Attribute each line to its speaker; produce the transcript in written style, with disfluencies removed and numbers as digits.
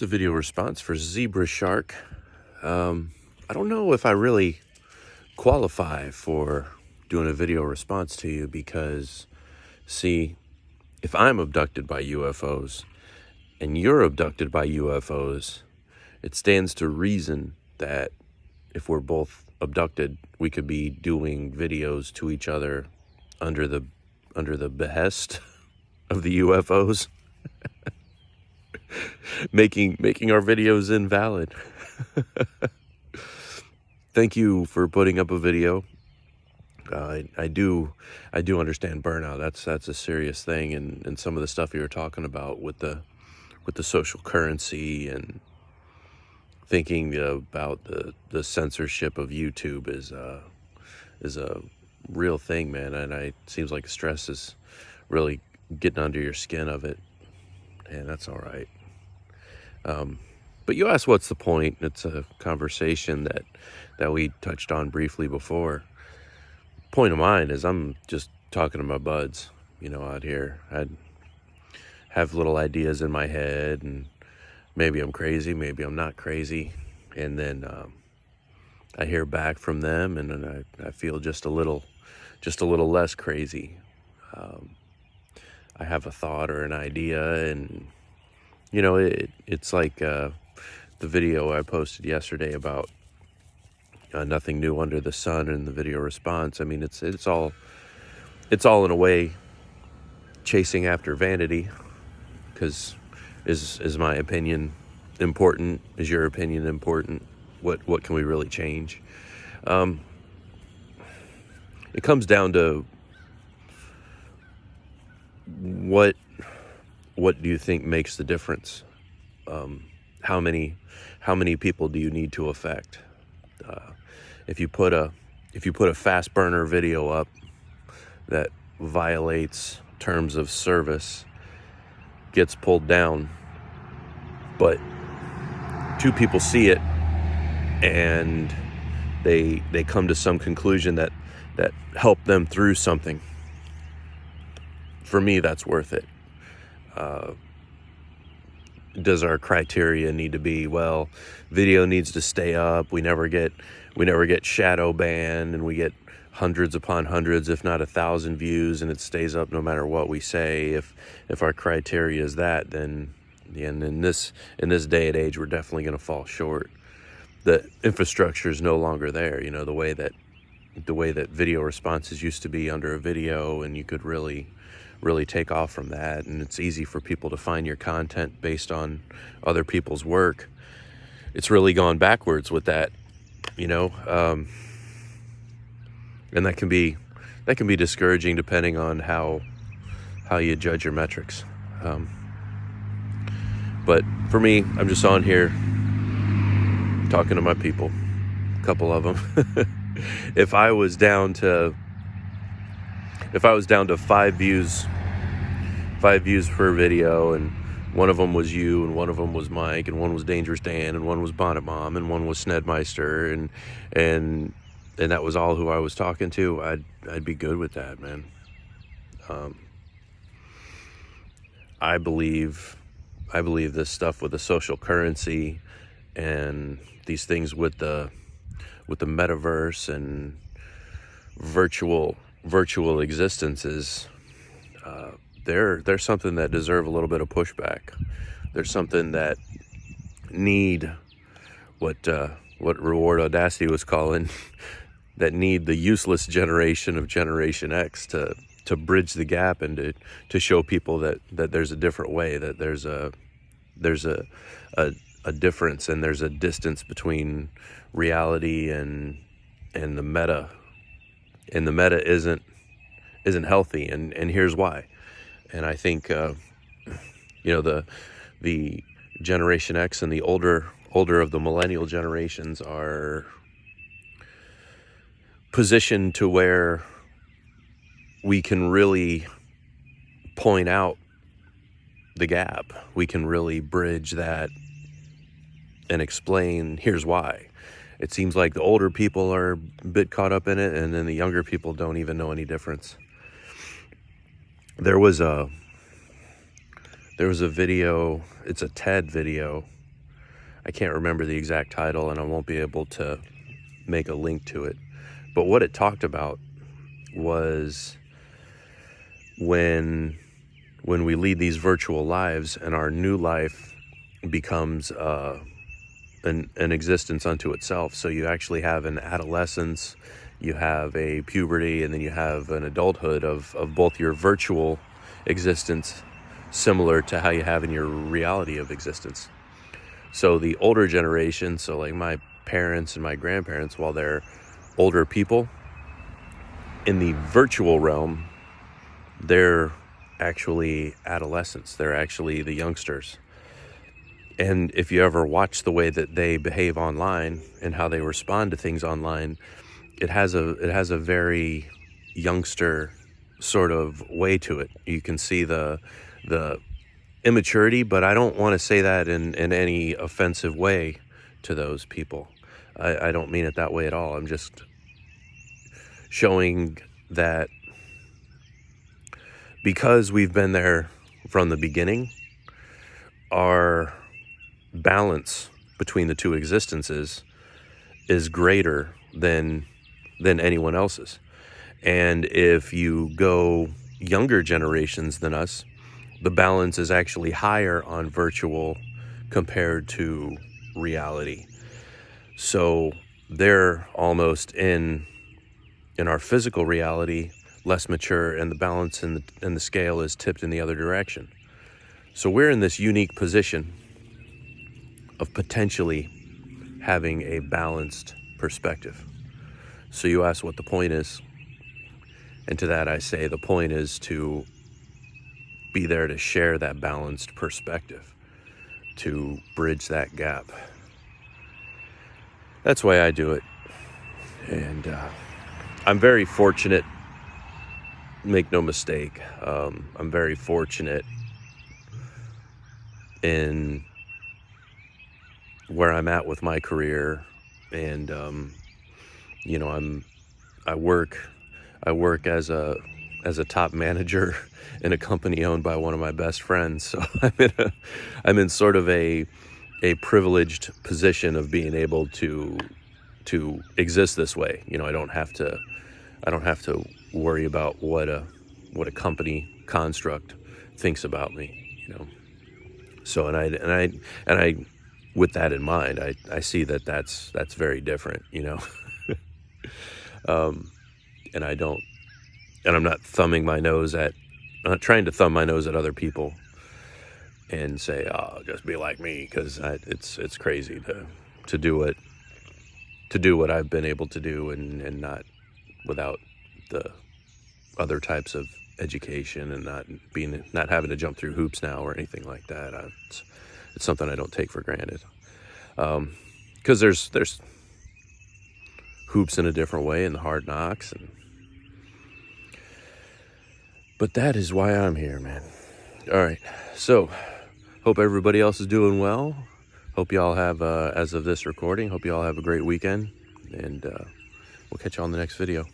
Speaker 1: It's a video response for Zebra Shark. I don't know if I really qualify for doing a video response to you because, see, if I'm abducted by UFOs and you're abducted by UFOs, it stands to reason that if we're both abducted, we could be doing videos to each other under the behest of the UFOs, making our videos invalid. Thank you for putting up a video. I do understand burnout. That's a serious thing, and some of the stuff you were talking about with the social currency and thinking about the censorship of YouTube is a real thing, man. And it seems like stress is really getting under your skin of it, and that's all right. But you asked what's the point. It's a conversation that we touched on briefly before. Point of mine is I'm just talking to my buds, out here. I have little ideas in my head, and maybe I'm crazy, maybe I'm not crazy, and then I hear back from them, and then I feel just a little less crazy. I have a thought or an idea, and it's like the video I posted yesterday about nothing new under the sun in the video response. I mean, it's all in a way chasing after vanity, because is my opinion important? Is your opinion important? What can we really change? It comes down to what do you think makes the difference? How many people do you need to affect? If you put a fast burner video up that violates terms of service, gets pulled down, but 2 people see it and they come to some conclusion that helped them through something, for me, that's worth it. Does our criteria need to be, well, video needs to stay up, we never get shadow banned, and we get hundreds upon hundreds, if not 1,000 views, and it stays up no matter what we say? If our criteria is that, then in this day and age, we're definitely going to fall short. The infrastructure is no longer there. The way that video responses used to be under a video, and you could really take off from that, and it's easy for people to find your content based on other people's work. It's really gone backwards with that, and that can be discouraging depending on how you judge your metrics. But for me, I'm just on here talking to my people, a couple of them. If I was down to 5 views per video, and one of them was you, and one of them was Mike, and one was Dangerous Dan, and one was Bonnet Mom, and one was Snedmeister, and that was all who I was talking to, I'd be good with that, man. I believe this stuff with the social currency and these things with the metaverse and virtual existences, they're something that deserve a little bit of pushback. There's something that need what Reward Audacity was calling that need the useless generation of Generation X to bridge the gap, and to show people that there's a different way, that there's a difference, and there's a distance between reality and the meta. And the meta isn't healthy, and here's why. And I think the Generation X and the older of the millennial generations are positioned to where we can really point out the gap. We can really bridge that and explain, here's why. It seems like the older people are a bit caught up in it, and then the younger people don't even know any difference. There was a video, it's a TED video I can't remember the exact title, and I won't be able to make a link to it. But what it talked about was when we lead these virtual lives and our new life becomes an existence unto itself. So you actually have an adolescence, you have a puberty, and then you have an adulthood of both your virtual existence similar to how you have in your reality of existence. So the older generation, so like my parents and my grandparents, while they're older people, in the virtual realm, they're actually adolescents. They're actually the youngsters. And if you ever watch the way that they behave online and how they respond to things online, it has a very youngster sort of way to it. You can see the immaturity, but I don't want to say that in any offensive way to those people. I don't mean it that way at all. I'm just showing that because we've been there from the beginning, our balance between the two existences is greater than anyone else's. And if you go younger generations than us, the balance is actually higher on virtual compared to reality. So they're almost in our physical reality less mature, and the balance and the scale is tipped in the other direction. So we're in this unique position of potentially having a balanced perspective. So you ask what the point is, and to that I say the point is to be there to share that balanced perspective, to bridge that gap. That's why I do it. And I'm very fortunate, make no mistake, I'm very fortunate in where I'm at with my career. And you know, I work as a top manager in a company owned by one of my best friends. So I'm in sort of a privileged position of being able to exist this way. You know, I don't have to worry about what a company construct thinks about me, you know. So and I with that in mind, I see that that's very different, you know. And I'm not not trying to thumb my nose at other people and say, oh, just be like me, because it's crazy to do what I've been able to do, and not without the other types of education, and not having to jump through hoops now or anything like that. It's something I don't take for granted, because there's hoops in a different way, and the hard knocks, but that is why I'm here, man. All right, so hope everybody else is doing well. Hope y'all have, as of this recording, hope y'all have a great weekend, and we'll catch you on the next video.